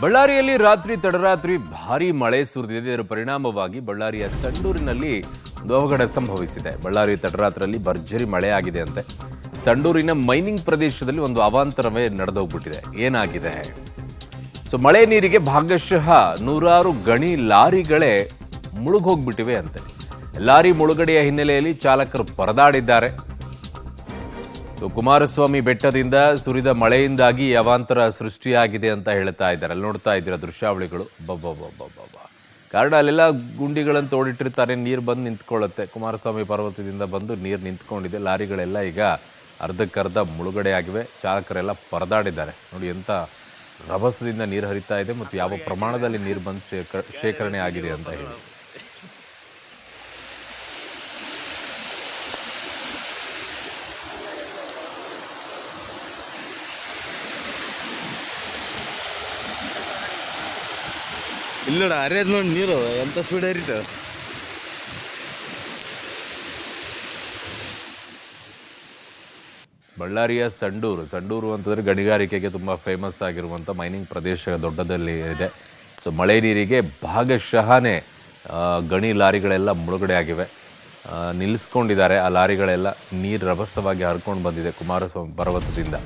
ಬಳ್ಳಾರಿಯಲ್ಲಿ ರಾತ್ರಿ ತಡರಾತ್ರಿ ಭಾರೀ ಮಳೆ ಸುರಿದಿದೆ. ಇದರ ಪರಿಣಾಮವಾಗಿ ಬಳ್ಳಾರಿಯ ಸಂಡೂರಿನಲ್ಲಿ ಒಂದು ಅವಘಡ ಸಂಭವಿಸಿದೆ. ಬಳ್ಳಾರಿ ತಡರಾತ್ರಿಯಲ್ಲಿ ಭರ್ಜರಿ ಮಳೆ ಆಗಿದೆ ಅಂತೆ. ಸಂಡೂರಿನ ಮೈನಿಂಗ್ ಪ್ರದೇಶದಲ್ಲಿ ಒಂದು ಅವಾಂತರವೇ ನಡೆದೋಗ್ಬಿಟ್ಟಿದೆ. ಏನಾಗಿದೆ? ಮಳೆ ನೀರಿಗೆ ಭಾಗಶಃ ನೂರಾರು ಗಣಿ ಲಾರಿಗಳೇ ಮುಳುಗೋಗ್ಬಿಟ್ಟಿವೆ ಅಂತೆ. ಲಾರಿ ಮುಳುಗಡೆಯ ಹಿನ್ನೆಲೆಯಲ್ಲಿ ಚಾಲಕರು ಪರದಾಡಿದ್ದಾರೆ. ಕುಮಾರಸ್ವಾಮಿ ಬೆಟ್ಟದಿಂದ ಸುರಿದ ಮಳೆಯಿಂದಾಗಿ ಅವಾಂತರ ಸೃಷ್ಟಿಯಾಗಿದೆ ಅಂತ ಹೇಳ್ತಾ ಇದ್ದಾರೆ. ಅಲ್ಲಿ ನೋಡ್ತಾ ಇದ್ದೀರಾ ದೃಶ್ಯಾವಳಿಗಳು. ಕಾರಣ ಅಲ್ಲೆಲ್ಲ ಗುಂಡಿಗಳನ್ನು ತೋಡಿಟ್ಟಿರ್ತಾರೆ, ನೀರು ಬಂದು ನಿಂತ್ಕೊಳ್ಳುತ್ತೆ. ಕುಮಾರಸ್ವಾಮಿ ಪರ್ವತದಿಂದ ಬಂದು ನೀರು ನಿಂತ್ಕೊಂಡಿದೆ. ಲಾರಿಗಳೆಲ್ಲ ಈಗ ಅರ್ಧಕ್ಕರ್ಧ ಮುಳುಗಡೆ ಆಗಿವೆ. ಚಾಲಕರೆಲ್ಲ ಪರದಾಡಿದ್ದಾರೆ. ನೋಡಿ ಎಂಥ ರಭಸದಿಂದ ನೀರು ಹರಿತಾ ಇದೆ ಮತ್ತು ಯಾವ ಪ್ರಮಾಣದಲ್ಲಿ ನೀರು ಬಂದು ಶೇಖರಣೆ ಆಗಿದೆ ಅಂತ ಹೇಳಿ. ಇಲ್ಲಡ ಅರೇದ್ ನೋಡಿ ನೀರು ಎಂತ ಸ್ಪೀಡ್ ಹರಿತ. ಬಳ್ಳಾರಿಯ ಸಂಡೂರು ಅಂತಂದ್ರೆ ಗಣಿಗಾರಿಕೆಗೆ ತುಂಬಾ ಫೇಮಸ್ ಆಗಿರುವಂಥ ಮೈನಿಂಗ್ ಪ್ರದೇಶ ದೊಡ್ಡದಲ್ಲಿ ಇದೆ. ಮಳೆ ನೀರಿಗೆ ಭಾಗಶಃನೇ ಗಣಿ ಲಾರಿಗಳೆಲ್ಲ ಮುಳುಗಡೆ ಆಗಿವೆ, ನಿಲ್ಲಿಸ್ಕೊಂಡಿದ್ದಾರೆ. ಆ ಲಾರಿಗಳೆಲ್ಲ ನೀರು ರಭಸವಾಗಿ ಹರ್ಕೊಂಡು ಬಂದಿದೆ ಕುಮಾರಸ್ವಾಮಿ ಪರ್ವತದಿಂದ.